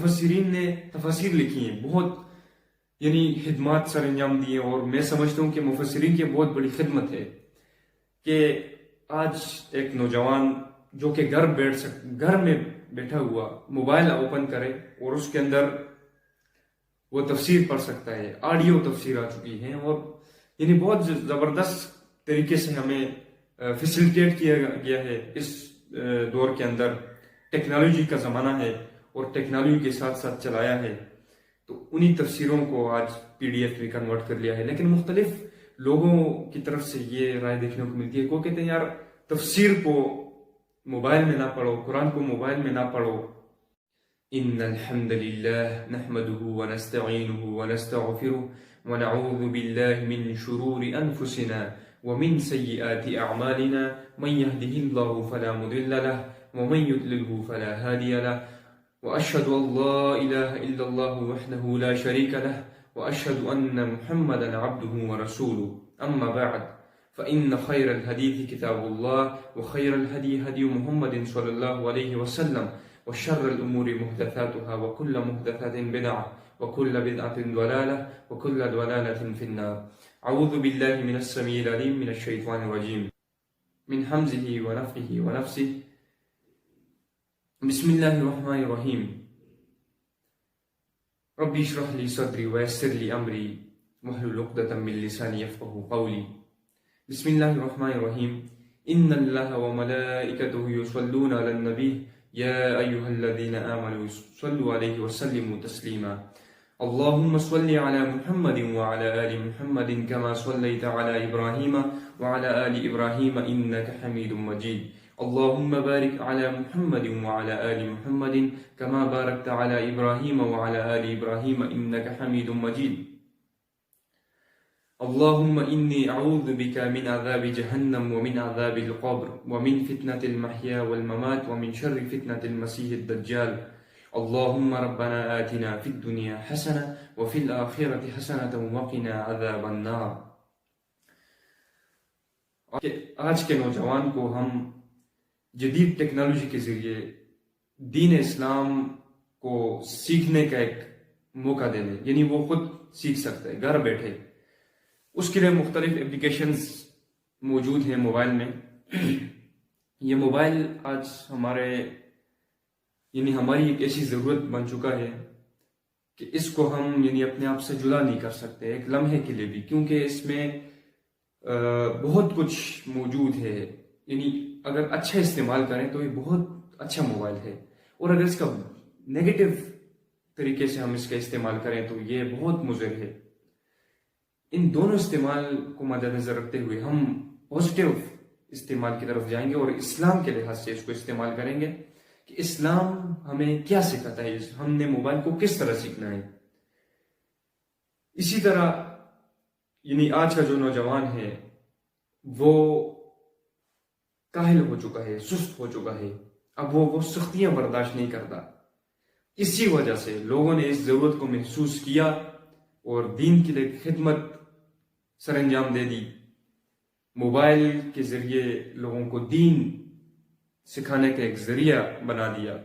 مفسرین نے تفاسیر لکھی ہیں، بہت خدمات سر انجام دیے، اور میں سمجھتا ہوں کہ مفسرین کی بہت بڑی خدمت ہے کہ آج ایک نوجوان جو کہ گھر میں بیٹھا ہوا موبائل اوپن کرے اور اس کے اندر وہ تفسیر پڑھ سکتا ہے۔ آڈیو تفسیر آ چکی ہیں، اور بہت زبردست طریقے سے ہمیں فیسیلیٹیٹ کیا گیا ہے۔ اس دور کے اندر ٹیکنالوجی کا زمانہ ہے اور ٹیکنالوجی کے ساتھ ساتھ چلایا ہے، تو انہی تفسیروں کو آج PDF میں کنورٹ کر لیا ہے۔ لیکن مختلف لوگوں کی طرف سے یہ رائے دیکھنے کو ملتی ہے، کوئی کہتے ہیں یار تفسیر کو موبائل میں نہ پڑھو، قرآن کو موبائل میں نہ پڑھو۔ ان الحمد للہ نحمده ونستعینه ونستغفره ونعوذ باللہ من شرور انفسنا ومن سیئات اعمالنا من يهده الله فلا مضل له ومن يضلله فلا هادي له واشهد ان لا اله الا الله وحده لا شريك له واشهد ان محمدا عبده ورسوله اما بعد فإن خير الحديث كتاب الله وخير الهدي هدي محمد صلى الله عليه وسلم وشر الأمور محدثاتها وكل محدثة بدعة وكل بدعة ضلالة وكل ضلالة في النار۔ أعوذ بالله من السميع العليم من الشيطان الرجيم من همزه ونفخه ونفسه بسم الله الرحمن الرحيم ربي اشرح لي صدري ويسر لي أمري واحلل عقدة من لساني يفقهوا قولي۔ بسم اللہ الرحمن الرحیم ان اللہ وملائکتہ یصلون علی النبی یا ایہا الذین آمنوا صلوا علیہ وسلموا تسلیما۔ اللہم صل علی محمد وعلی آل محمد کما صلیت علی ابراہیم وعلی آل ابراہیم انک حمید مجید۔ اللہم بارک علی محمد وعلی آل محمد کما بارکت علی ابراہیم وعلی آل ابراہیم انک حمید مجید۔ اللهم إني أعوذ بك من عذاب جهنم ومن عذاب القبر ومن فتنة المحيا والممات ومن شر فتنة المسيح الدجال۔ اللهم ربنا آتنا في الدنيا حسنة وفي الآخرة حسنة وقنا عذاب النار۔ آج کے نوجوان کو ہم جدید ٹیکنالوجی کے ذریعے دین اسلام کو سیکھنے کا ایک موقع دے دیں، وہ خود سیکھ سکتا ہے گھر بیٹھے۔ اس کے لیے مختلف اپلیکیشنز موجود ہیں موبائل میں۔ یہ موبائل آج ہماری ایک ایسی ضرورت بن چکا ہے کہ اس کو ہم اپنے آپ سے جدا نہیں کر سکتے ایک لمحے کے لیے بھی، کیونکہ اس میں بہت کچھ موجود ہے۔ اگر اچھا استعمال کریں تو یہ بہت اچھا موبائل ہے، اور اگر اس کا نیگیٹو طریقے سے ہم اس کا استعمال کریں تو یہ بہت مضر ہے۔ ان دونوں استعمال کو مد نظر رکھتے ہوئے ہم پازیٹیو استعمال کی طرف جائیں گے اور اسلام کے لحاظ سے اس کو استعمال کریں گے کہ اسلام ہمیں کیا سکھاتا ہے، ہم نے موبائل کو کس طرح سیکھنا ہے۔ اسی طرح آج کا جو نوجوان ہے وہ کاہل ہو چکا ہے، سست ہو چکا ہے، اب وہ سختیاں برداشت نہیں کرتا۔ اسی وجہ سے لوگوں نے اس ضرورت کو محسوس کیا اور دین کے لیے خدمت سر انجام دے دی۔ موبائل کے ذریعے لوگوں کو دین سکھانے کا ایک ذریعہ بنا دیا۔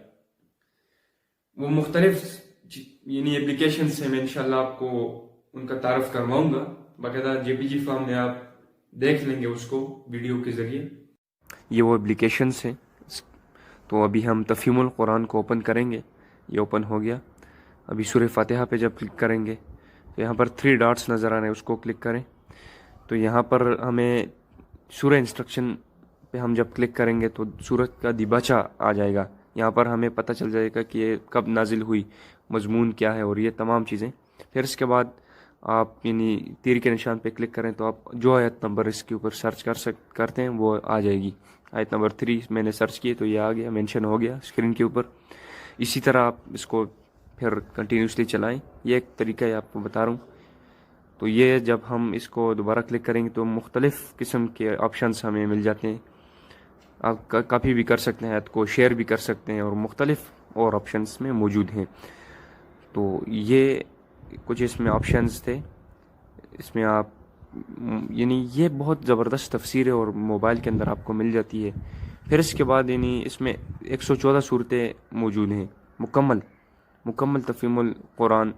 وہ مختلف اپلیکیشن سے میں انشاءاللہ آپ کو ان کا تعارف کرواؤں گا، باقاعدہ JPG فارم میں آپ دیکھ لیں گے اس کو ویڈیو کے ذریعے۔ یہ وہ اپلیکیشنس ہیں۔ تو ابھی ہم تفہیم القرآن کو اوپن کریں گے، یہ اوپن ہو گیا۔ ابھی سورہ فاتحہ پہ جب کلک کریں گے تو یہاں پر 3 ڈاٹس نظر آ رہے ہیں، اس کو کلک کریں تو یہاں پر ہمیں سورہ انسٹرکشن پہ ہم جب کلک کریں گے تو سورت کا دیباچہ آ جائے گا۔ یہاں پر ہمیں پتہ چل جائے گا کہ یہ کب نازل ہوئی، مضمون کیا ہے، اور یہ تمام چیزیں۔ پھر اس کے بعد آپ تیر کے نشان پہ کلک کریں تو آپ جو آیت نمبر اس کے اوپر سرچ کرتے ہیں وہ آ جائے گی۔ آیت نمبر 3 میں نے سرچ کی تو یہ آ گیا، مینشن ہو گیا اسکرین کے اوپر۔ اسی طرح آپ اس کو پھر کنٹینیوسلی چلائیں، یہ ایک طریقہ ہے آپ کو بتا رہا ہوں۔ تو یہ جب ہم اس کو دوبارہ کلک کریں گے تو مختلف قسم کے آپشنز ہمیں مل جاتے ہیں۔ آپ کاپی بھی کر سکتے ہیں، آیت کو شیئر بھی کر سکتے ہیں، اور مختلف اور آپشنز میں موجود ہیں۔ تو یہ کچھ اس میں آپشنز تھے، اس میں آپ یہ بہت زبردست تفسیر ہے اور موبائل کے اندر آپ کو مل جاتی ہے۔ پھر اس کے بعد اس میں 114 صورتیں موجود ہیں مکمل، مکمل تفہیم القرآن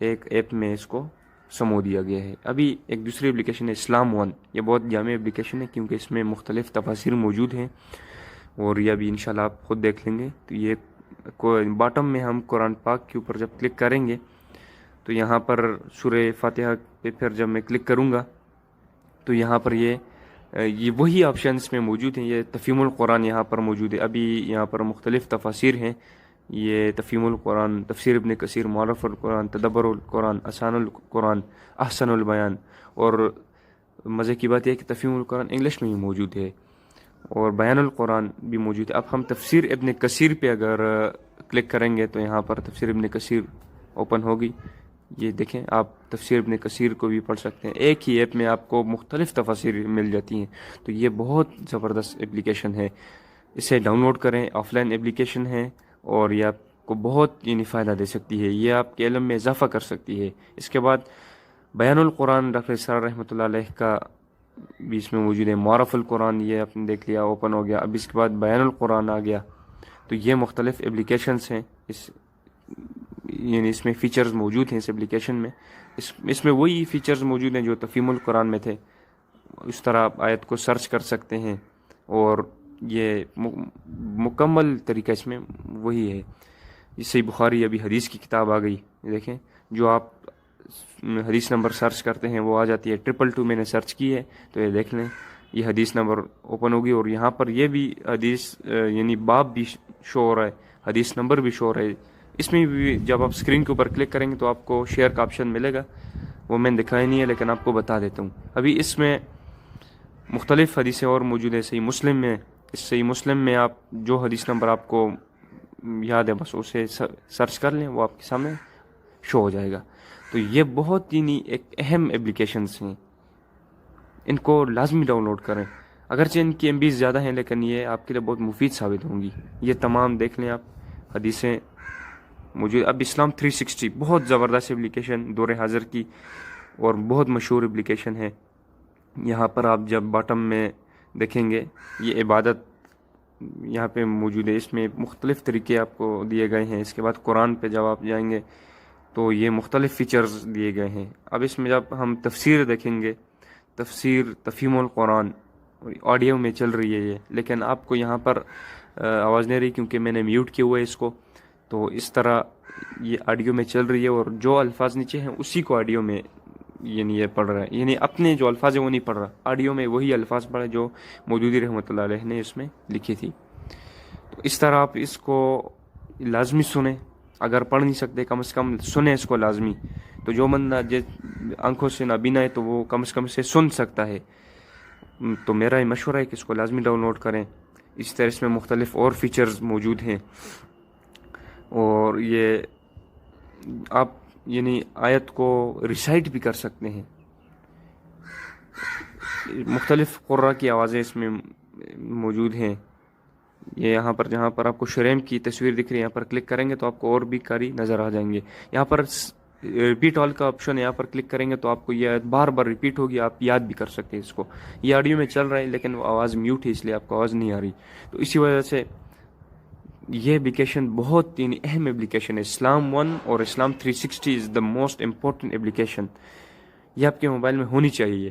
ایک ایپ میں اس کو سمو دیا گیا ہے۔ ابھی ایک دوسری اپلیکیشن ہے اسلام 1، یہ بہت جامع اپلیکیشن ہے کیونکہ اس میں مختلف تفاسیر موجود ہیں، اور یہ ابھی انشاءاللہ آپ خود دیکھ لیں گے۔ تو یہ باٹم میں ہم قرآن پاک کے اوپر جب کلک کریں گے تو یہاں پر سورہ فاتحہ پہ پھر جب میں کلک کروں گا تو یہاں پر یہ وہی آپشنس میں موجود ہیں۔ یہ تفہیم القرآن یہاں پر موجود ہے۔ ابھی یہاں پر مختلف تفاسیر ہیں، یہ تفہیم القرآن، تفسیر ابن کثیر، معرف القرآن، تدبر القرآن، آسان القرآن، احسن البیان، اور مزے کی بات یہ ہے کہ تفہیم القرآن انگلش میں بھی موجود ہے، اور بیان القرآن بھی موجود ہے۔ اب ہم تفسیر ابن کثیر پہ اگر کلک کریں گے تو یہاں پر تفسیر ابن کثیر اوپن ہوگی۔ یہ دیکھیں، آپ تفسیر ابن کثیر کو بھی پڑھ سکتے ہیں، ایک ہی ایپ میں آپ کو مختلف تفاسیر مل جاتی ہیں۔ تو یہ بہت زبردست اپلیکیشن ہے، اسے ڈاؤن لوڈ کریں۔ آف لائن اپلیکیشن ہے اور یہ آپ کو بہت فائدہ دے سکتی ہے، یہ آپ کے علم میں اضافہ کر سکتی ہے۔ اس کے بعد بیان القرآن ڈاکٹر اسرار رحمۃ اللہ علیہ کا بھی اس میں موجود ہے۔ معرف القرآن یہ آپ نے دیکھ لیا، اوپن ہو گیا۔ اب اس کے بعد بیان القرآن آ گیا۔ تو یہ مختلف اپلیکیشنس ہیں، اس میں فیچرز موجود ہیں اس اپلیکیشن میں۔ اس میں وہی فیچرز موجود ہیں جو تفہیم القرآن میں تھے۔ اس طرح آپ آیت کو سرچ کر سکتے ہیں، اور یہ مکمل طریقہ اس میں وہی ہے۔ اس سے بخاری ابھی حدیث کی کتاب آ گئی، دیکھیں، جو آپ حدیث نمبر سرچ کرتے ہیں وہ آ جاتی ہے۔ 222 میں نے سرچ کی ہے، تو یہ دیکھ لیں، یہ حدیث نمبر اوپن ہوگی، اور یہاں پر یہ بھی حدیث باب بھی شو ہو رہا ہے، حدیث نمبر بھی شو ہو رہا ہے۔ اس میں بھی جب آپ اسکرین کے اوپر کلک کریں گے تو آپ کو شیئر کا آپشن ملے گا، وہ میں نے دکھایا نہیں ہے لیکن آپ کو بتا دیتا ہوں۔ ابھی اس میں مختلف حدیثیں اور موجود ہے۔ صحیح مسلم میں، اس صحیح مسلم میں آپ جو حدیث نمبر آپ کو یاد ہے بس اسے سرچ کر لیں، وہ آپ کے سامنے شو ہو جائے گا۔ تو یہ بہت ایک اہم اپلیکیشنز ہیں، ان کو لازمی ڈاؤن لوڈ کریں۔ اگرچہ ان کی MBs زیادہ ہیں لیکن یہ آپ کے لیے بہت مفید ثابت ہوں گی۔ یہ تمام دیکھ لیں آپ حدیثیں مجھے۔ اب اسلام 360 بہت زبردست اپلیکیشن دور حاضر کی اور بہت مشہور اپلیکیشن ہے۔ یہاں پر آپ جب باٹم میں دیکھیں گے یہ عبادت یہاں پہ موجود ہے، اس میں مختلف طریقے آپ کو دیے گئے ہیں۔ اس کے بعد قرآن پہ جب آپ جائیں گے تو یہ مختلف فیچرز دیے گئے ہیں۔ اب اس میں جب ہم تفسیر دیکھیں گے، تفسیر تفہیم القرآن آڈیو میں چل رہی ہے یہ، لیکن آپ کو یہاں پر آواز نہیں رہی کیونکہ میں نے میوٹ کیا ہوا ہے اس کو۔ تو اس طرح یہ آڈیو میں چل رہی ہے، اور جو الفاظ نیچے ہیں اسی کو آڈیو میں یہ پڑھ رہا ہے، اپنے جو الفاظ ہیں وہ نہیں پڑھ رہا، آڈیو میں وہی الفاظ پڑھے جو مودودی رحمۃ اللہ علیہ نے اس میں لکھی تھی۔ تو اس طرح آپ اس کو لازمی سنیں، اگر پڑھ نہیں سکتے کم از کم سنیں اس کو لازمی۔ تو جو بندہ آنکھوں سے نابینا ہے تو وہ کم از کم اسے سن سکتا ہے۔ تو میرا یہ مشورہ ہے کہ اس کو لازمی ڈاؤن لوڈ کریں۔ اس طرح اس میں مختلف اور فیچرز موجود ہیں، اور یہ آپ آیت کو ریسائٹ بھی کر سکتے ہیں۔ مختلف قرآ کی آوازیں اس میں موجود ہیں۔ یہ یہاں پر جہاں پر آپ کو شریم کی تصویر دکھ رہی ہے، یہاں پر کلک کریں گے تو آپ کو اور بھی قاری نظر آ جائیں گے۔ یہاں پر ریپیٹ آل کا آپشن ہے، یہاں پر کلک کریں گے تو آپ کو یہ بار بار ریپیٹ ہوگی، آپ یاد بھی کر سکتے ہیں اس کو۔ یہ آڈیو میں چل رہا ہے لیکن وہ آواز میوٹ ہے، اس لیے آپ کو آواز نہیں آ رہی۔ تو اسی وجہ سے یہ اپلیکیشن بہت اہم اپلیکیشن ہے۔ اسلام 1 اور اسلام 360 از دا موسٹ امپورٹنٹ اپلیکیشن، یہ آپ کے موبائل میں ہونی چاہیے،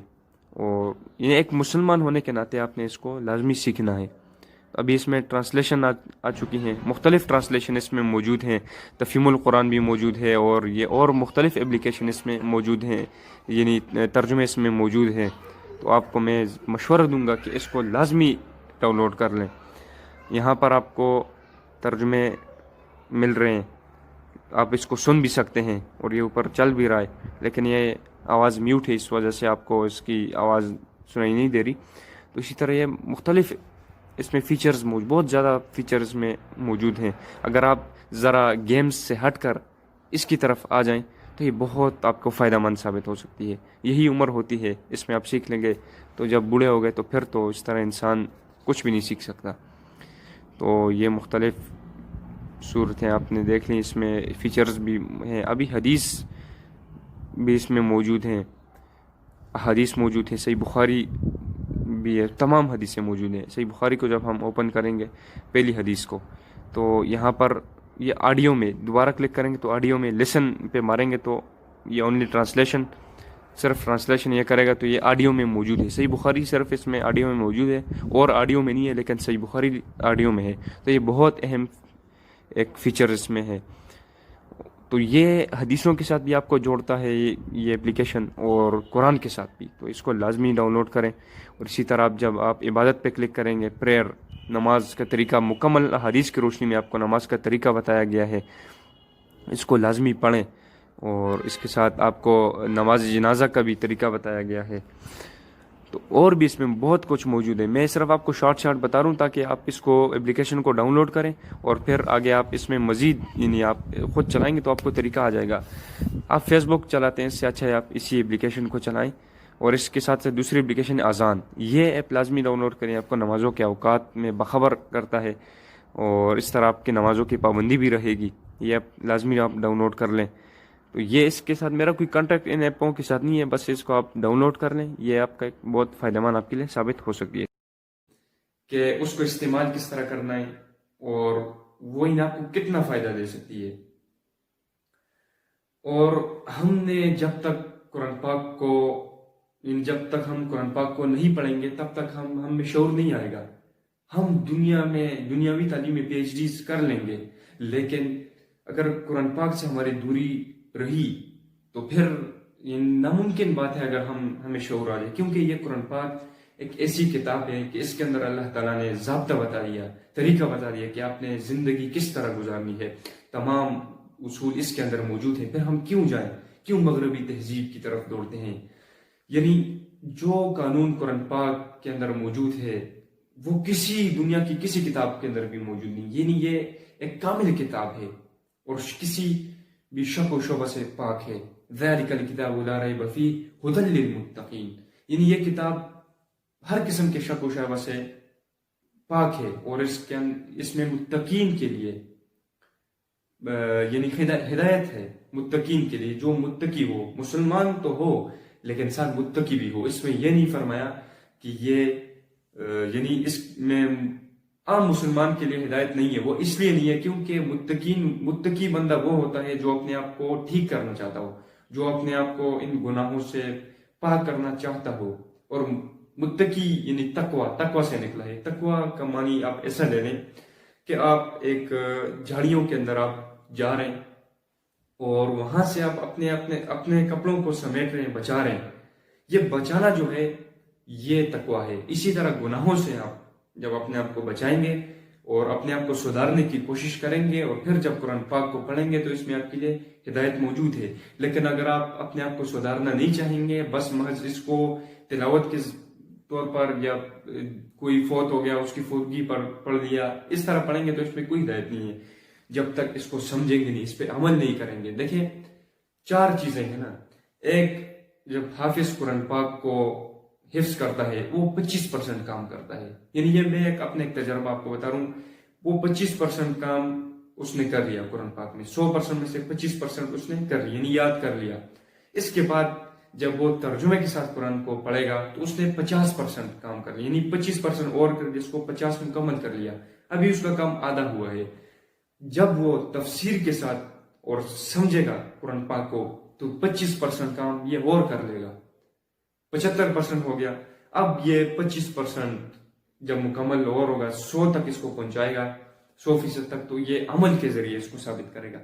اور ایک مسلمان ہونے کے ناطے آپ نے اس کو لازمی سیکھنا ہے۔ ابھی اس میں ٹرانسلیشن آ چکی ہیں، مختلف ٹرانسلیشن اس میں موجود ہیں، تفہیم القرآن بھی موجود ہے، اور مختلف اپلیکیشن اس میں موجود ہیں، ترجمے اس میں موجود ہیں۔ تو آپ کو میں مشورہ دوں گا کہ اس کو لازمی ڈاؤن لوڈ کر لیں۔ یہاں پر آپ کو ترجمے مل رہے ہیں، آپ اس کو سن بھی سکتے ہیں، اور یہ اوپر چل بھی رہا ہے، لیکن یہ آواز میوٹ ہے، اس وجہ سے آپ کو اس کی آواز سنائی نہیں دے رہی۔ تو اسی طرح یہ مختلف اس میں فیچرز بہت زیادہ فیچرز میں موجود ہیں۔ اگر آپ ذرا گیمز سے ہٹ کر اس کی طرف آ جائیں تو یہ بہت آپ کو فائدہ مند ثابت ہو سکتی ہے۔ یہی عمر ہوتی ہے، اس میں آپ سیکھ لیں گے تو جب بوڑھے ہو گئے تو پھر تو اس طرح انسان کچھ بھی نہیں سیکھ سکتا۔ تو یہ مختلف صورتیں آپ نے دیکھ لیں، اس میں فیچرز بھی ہیں۔ ابھی حدیث بھی اس میں موجود ہیں، احادیث موجود ہیں، صحیح بخاری بھی ہے، تمام حدیثیں موجود ہیں۔ صحیح بخاری کو جب ہم اوپن کریں گے پہلی حدیث کو، تو یہاں پر یہ آڈیو میں دوبارہ کلک کریں گے تو آڈیو میں لسن پہ ماریں گے تو یہ اونلی ٹرانسلیشن، صرف ٹرانسلیشن یہ کرے گا تو یہ آڈیو میں موجود ہے. صحیح بخاری صرف اس میں آڈیو میں موجود ہے اور آڈیو میں نہیں ہے، لیکن صحیح بخاری آڈیو میں ہے. تو یہ بہت اہم ایک فیچر اس میں ہے. تو یہ حدیثوں کے ساتھ بھی آپ کو جوڑتا ہے یہ اپلیکیشن، اور قرآن کے ساتھ بھی. تو اس کو لازمی ڈاؤن لوڈ کریں. اور اسی طرح جب آپ عبادت پہ کلک کریں گے، پریئر، نماز کا طریقہ، مکمل احادیث کی روشنی میں آپ کو نماز کا طریقہ بتایا گیا ہے، اس کو لازمی پڑھیں. اور اس کے ساتھ آپ کو نماز جنازہ کا بھی طریقہ بتایا گیا ہے. تو اور بھی اس میں بہت کچھ موجود ہے. میں صرف آپ کو شارٹ بتا رہا ہوں تاکہ آپ اس کو اپلیکیشن کو ڈاؤن لوڈ کریں، اور پھر آگے آپ اس میں مزید یعنی آپ خود چلائیں گے تو آپ کو طریقہ آ جائے گا. آپ فیس بک چلاتے ہیں، اس سے اچھا ہے آپ اسی اپلیکیشن کو چلائیں. اور اس کے ساتھ دوسری اپلیکیشن اذان، یہ ایپ لازمی ڈاؤن لوڈ کریں. آپ کو نمازوں کے اوقات میں باخبر کرتا ہے، اور اس طرح آپ کی نمازوں کی پابندی بھی رہے گی. یہ ایپ لازمی آپ ڈاؤن لوڈ کر لیں. تو یہ اس کے ساتھ میرا کوئی کانٹیکٹ ان ایپوں کے ساتھ نہیں ہے، بس اس کو آپ ڈاؤن لوڈ کر لیں. یہ آپ کا ایک بہت فائدہ مند آپ کے لیے ثابت ہو سکتی ہے کہ اس کو استعمال کس طرح کرنا ہے، اور وہ آپ کو کتنا فائدہ دے سکتی ہے. اور ہم نے جب تک قرآن پاک کو نہیں پڑھیں گے تب تک ہم میں شعور نہیں آئے گا. ہم دنیاوی تعلیم میں پی ایچ ڈیز کر لیں گے، لیکن اگر قرآن پاک سے ہماری دوری رہی تو پھر یہ ناممکن بات ہے اگر ہمیں شعور آ جائے. کیونکہ یہ قرآن پاک ایک ایسی کتاب ہے کہ اس کے اندر اللہ تعالیٰ نے ضابطہ بتا دیا، طریقہ بتا دیا کہ آپ نے زندگی کس طرح گزارنی ہے. تمام اصول اس کے اندر موجود ہیں. پھر ہم کیوں جائیں، کیوں مغربی تہذیب کی طرف دوڑتے ہیں؟ یعنی جو قانون قرآن پاک کے اندر موجود ہے وہ دنیا کی کسی کتاب کے اندر بھی موجود نہیں. یعنی یہ ایک کامل کتاب ہے اور کسی بھی شک و شبہ سے پاک ہے. ذالک الکتاب لا ریب فیہ ھدی للمتقین. یعنی یہ کتاب ہر قسم کے شک و شبہ سے پاک ہے، اور اس میں متقین کے لیے یعنی ہدایت ہے. متقین کے لیے، جو متقی ہو، مسلمان تو ہو لیکن ساتھ متقی بھی ہو. اس میں یہ نہیں فرمایا کہ یہ یعنی اس میں عام مسلمان کے لیے ہدایت نہیں ہے. وہ اس لیے نہیں ہے کیونکہ متقی بندہ وہ ہوتا ہے جو اپنے آپ کو ٹھیک کرنا چاہتا ہو، جو اپنے آپ کو ان گناہوں سے پاک کرنا چاہتا ہو. اور متقی یعنی تقوی سے نکلا ہے. تقوی کا معنی آپ ایسا لے لیں کہ آپ ایک جھاڑیوں کے اندر آپ جا رہے ہیں اور وہاں سے آپ اپنے کپڑوں کو سمیٹ رہے ہیں، بچا رہے ہیں. یہ بچانا جو ہے یہ تقوی ہے. اسی طرح گناہوں سے آپ جب اپنے آپ کو بچائیں گے اور اپنے آپ کو سدھارنے کی کوشش کریں گے، اور پھر جب قرآن پاک کو پڑھیں گے تو اس میں آپ کے لیے ہدایت موجود ہے. لیکن اگر آپ اپنے آپ کو سدھارنا نہیں چاہیں گے، بس محض اس کو تلاوت کے طور پر، یا کوئی فوت ہو گیا اس کی فوتگی پر پڑھ لیا، اس طرح پڑھیں گے تو اس میں کوئی ہدایت نہیں ہے جب تک اس کو سمجھیں گے نہیں، اس پہ عمل نہیں کریں گے. دیکھیں 4 چیزیں ہیں نا. ایک، جب حافظ قرآن پاک کو حفظ کرتا ہے وہ 25% کام کرتا ہے. یعنی یہ میں اپنے ایک تجربہ آپ کو بتا رہا ہوں. وہ 25% کام اس نے کر لیا قرآن پاک میں. 100% میں سے 25% اس نے کر لیا، یعنی یاد کر لیا. اس کے بعد جب وہ ترجمے کے ساتھ قرآن کو پڑھے گا تو اس نے 50% کام کر لیا، یعنی 25% اور کر جس کو 50 مکمل کر لیا. ابھی اس کا کام آدھا ہوا ہے. جب وہ تفسیر کے ساتھ اور سمجھے گا قرآن پاک کو تو 25% کام یہ اور کر لے گا. 75% ہو گیا. اب یہ 25% جب مکمل اور ہوگا 100 تک اس کو پہنچائے گا، 100% تک. تو یہ عمل کے ذریعے اس کو ثابت کرے گا.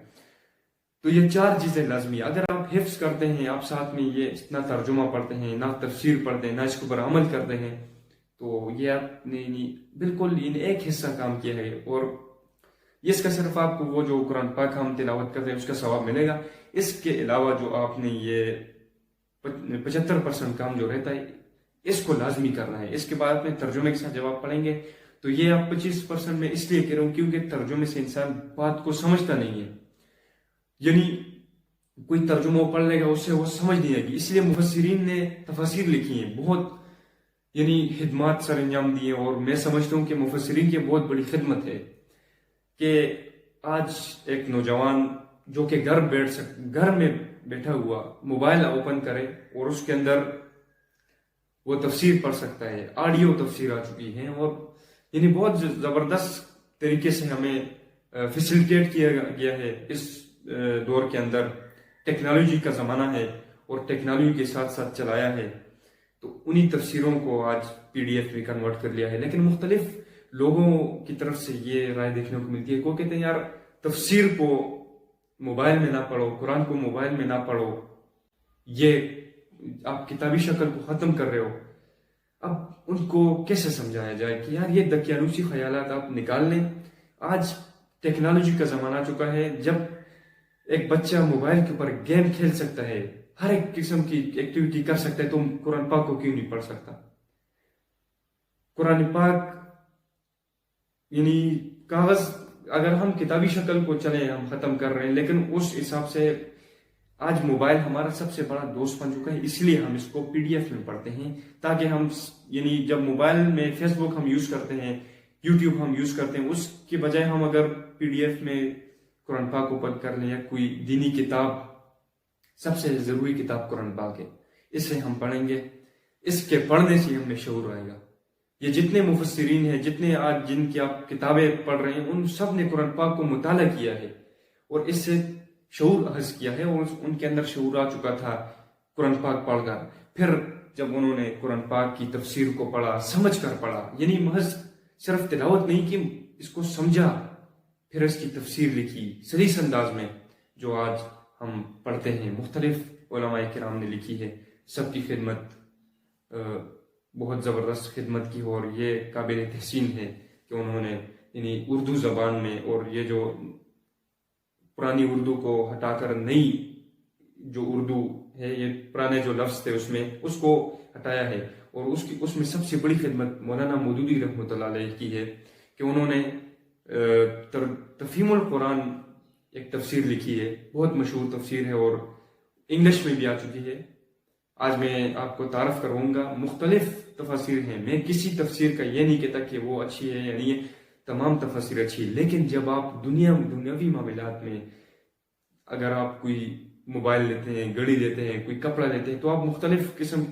تو یہ 4 چیزیں لازمی ہے. اگر آپ حفظ کرتے ہیں، آپ ساتھ میں یہ نہ ترجمہ پڑھتے ہیں، نہ تفسیر پڑھتے ہیں، نہ اس کے اوپر عمل کرتے ہیں، تو یہ آپ نے بالکل ایک حصہ کام کیا ہے. اور اس کا صرف آپ کو وہ جو قرآن پاک ہم تلاوت کرتے ہیں اس کا ثواب ملے گا. اس کے علاوہ جو آپ نے یہ 75% کام جو رہتا ہے اس کو لازمی کرنا ہے. اس کے بعد اپنے ترجمے کے ساتھ جب آپ پڑھیں گے تو یہ آپ 25% میں اس لیے کہہ رہا ہوں کیونکہ ترجمے سے انسان بات کو سمجھتا نہیں ہے. یعنی کوئی ترجمہ پڑھ لے گا اس سے وہ سمجھ نہیں آئے گی. اس لیے مفسرین نے تفاسیر لکھی ہیں، بہت خدمات سر انجام دیے. اور میں سمجھتا ہوں کہ مفسرین کی بہت بڑی خدمت ہے کہ آج ایک نوجوان جو کہ گھر میں بیٹھا ہوا موبائل اوپن کرے اور اس کے اندر وہ تفسیر پڑھ سکتا ہے. آڈیو تفسیر آ چکی ہیں اور بہت زبردست طریقے سے ہمیں فیسیلیٹیٹ کیا گیا ہے اس دور کے اندر. ٹیکنالوجی کا زمانہ ہے اور ٹیکنالوجی کے ساتھ ساتھ چلایا ہے, تو انہی تفسیروں کو آج PDF میں کنورٹ کر لیا ہے. لیکن مختلف لوگوں کی طرف سے یہ رائے دیکھنے کو ملتی ہے. کوئی کہتے ہیں یار تفسیر کو موبائل میں نہ پڑھو, قرآن کو موبائل میں نہ پڑھو, یہ آپ کتابی شکل کو ختم کر رہے ہو. اب ان کو کیسے سمجھایا جائے کہ یار یہ دقیانوسی خیالات آپ نکال لیں. آج ٹیکنالوجی کا زمانہ آ چکا ہے جب ایک بچہ موبائل کے اوپر گیم کھیل سکتا ہے, ہر ایک قسم کی ایکٹیویٹی کر سکتا ہے, تو قرآن پاک کو کیوں نہیں پڑھ سکتا؟ قرآن پاک یعنی کاغذ اگر ہم کتابی شکل کو چلیں ہم ختم کر رہے ہیں, لیکن اس حساب سے آج موبائل ہمارا سب سے بڑا دوست بن چکا ہے. اس لیے ہم اس کو PDF میں پڑھتے ہیں, تاکہ ہم یعنی جب موبائل میں فیس بک ہم یوز کرتے ہیں, یوٹیوب ہم یوز کرتے ہیں, اس کی بجائے ہم اگر PDF میں قرآن پاک کو پڑھ کر لیں یا کوئی دینی کتاب, سب سے ضروری کتاب قرآن پاک ہے, اس سے ہم پڑھیں گے. اس کے پڑھنے سے ہمیں شعور آئے گا. یہ جتنے مفسرین ہیں, جتنے آج جن کی آپ کتابیں پڑھ رہے ہیں, ان سب نے قرآن پاک کو مطالعہ کیا ہے اور اس سے شعور اخذ کیا ہے, اور ان کے اندر شعور آ چکا تھا قرآن پاک پڑھ کر. پھر جب انہوں نے قرآن پاک کی تفسیر کو پڑھا, سمجھ کر پڑھا, یعنی محض صرف تلاوت نہیں کی, اس کو سمجھا, پھر اس کی تفسیر لکھی سلیس انداز میں, جو آج ہم پڑھتے ہیں. مختلف علماء کرام نے لکھی ہے, سب کی خدمت بہت زبردست خدمت کی, اور یہ قابل تحسین ہے کہ انہوں نے یعنی اردو زبان میں, اور یہ جو پرانی اردو کو ہٹا کر نئی جو اردو ہے, یہ پرانے جو لفظ تھے اس کو ہٹایا ہے. اور اس میں سب سے بڑی خدمت مولانا مودودی رحمۃ اللہ علیہ کی ہے کہ انہوں نے تفہیم القرآن ایک تفسیر لکھی ہے, بہت مشہور تفسیر ہے اور انگلش میں بھی آ چکی ہے. آج میں آپ کو تعارف کروں گا. مختلف تفاسیر ہیں, میں کسی تفسیر کا یہ نہیں کہتا کہ وہ اچھی ہے یا نہیں ہے, تمام تفاسیر اچھی ہے. لیکن جب آپ دنیاوی معاملات میں اگر آپ کوئی موبائل لیتے ہیں, گھڑی لیتے ہیں, کوئی کپڑا لیتے ہیں, تو آپ مختلف قسم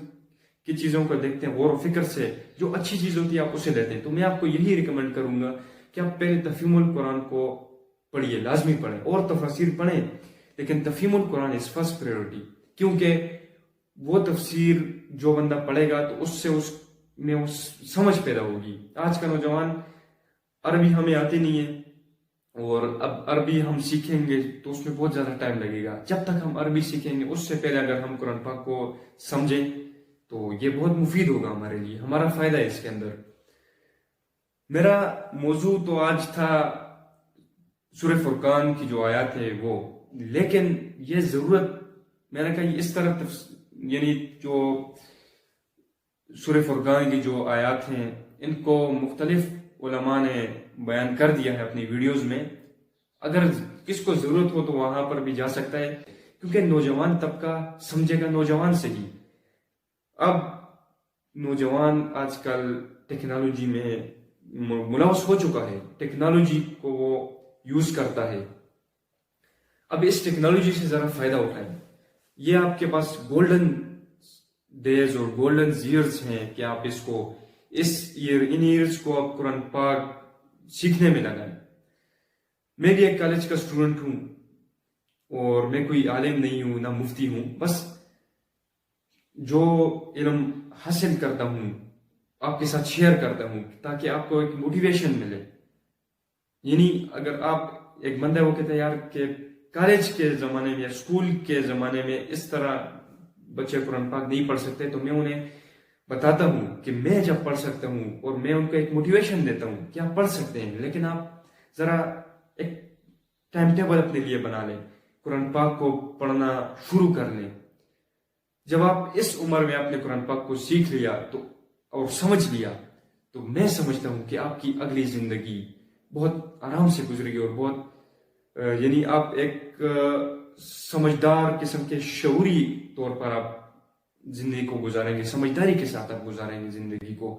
کی چیزوں کو دیکھتے ہیں, غور و فکر سے جو اچھی چیز ہوتی ہے آپ اسے لیتے ہیں. تو میں آپ کو یہی ریکمینڈ کروں گا کہ آپ پہلے تفہیم القرآن کو پڑھیے, لازمی پڑھیں, اور تفاسیر پڑھیں, لیکن تفہیم القرآن از فرسٹ پریورٹی. کیونکہ وہ تفسیر جو بندہ پڑھے گا تو اس میں سمجھ پیدا ہوگی. آج کا نوجوان عربی ہمیں آتی نہیں ہے, اور اب عربی ہم سیکھیں گے تو اس میں بہت زیادہ ٹائم لگے گا. جب تک ہم عربی سیکھیں گے اس سے پہلے اگر ہم قرآن پاک کو سمجھیں تو یہ بہت مفید ہوگا ہمارے لیے, ہمارا فائدہ ہے اس کے اندر. میرا موضوع تو آج تھا سورہ فرقان کی جو آیات ہے وہ, لیکن یہ ضرورت میں نے کہا اس طرح یعنی جو سورہ فرقان کی جو آیات ہیں ان کو مختلف علماء نے بیان کر دیا ہے اپنی ویڈیوز میں. اگر کس کو ضرورت ہو تو وہاں پر بھی جا سکتا ہے, کیونکہ نوجوان طبقہ سمجھے گا نوجوان سے ہی. اب نوجوان آج کل ٹیکنالوجی میں ملوث ہو چکا ہے, ٹیکنالوجی کو وہ یوز کرتا ہے. اب اس ٹیکنالوجی سے ذرا فائدہ اٹھائیں. یہ آپ کے پاس گولڈن ڈیز اور گولڈن ایئرز ہیں کہ آپ ان ایئرز کو آپ قرآن پاک سیکھنے میں لگائیں. میں بھی ایک کالج کا اسٹوڈنٹ ہوں, اور میں کوئی عالم نہیں ہوں, نہ مفتی ہوں, بس جو علم حاصل کرتا ہوں آپ کے ساتھ شیئر کرتا ہوں تاکہ آپ کو ایک موٹیویشن ملے. یعنی اگر آپ ایک بندہ وہ کہتا ہے یار کہ کالج کے زمانے میں یا اسکول کے زمانے میں اس طرح بچے قرآن پاک نہیں پڑھ سکتے, تو میں انہیں بتاتا ہوں کہ میں جب پڑھ سکتا ہوں, اور میں ان کو ایک موٹیویشن دیتا ہوں کہ آپ پڑھ سکتے ہیں, لیکن آپ ذرا ایک ٹائم ٹیبل اپنے لیے بنا لیں, قرآن پاک کو پڑھنا شروع کر لیں. جب آپ اس عمر میں آپ نے قرآن پاک کو سیکھ لیا تو اور سمجھ لیا, تو میں سمجھتا ہوں کہ آپ کی اگلی زندگی بہت آرام سے گزرے گی, اور بہت یعنی آپ ایک سمجھدار قسم کے شعوری طور پر آپ زندگی کو گزاریں گے, سمجھداری کے ساتھ آپ گزاریں گے زندگی کو.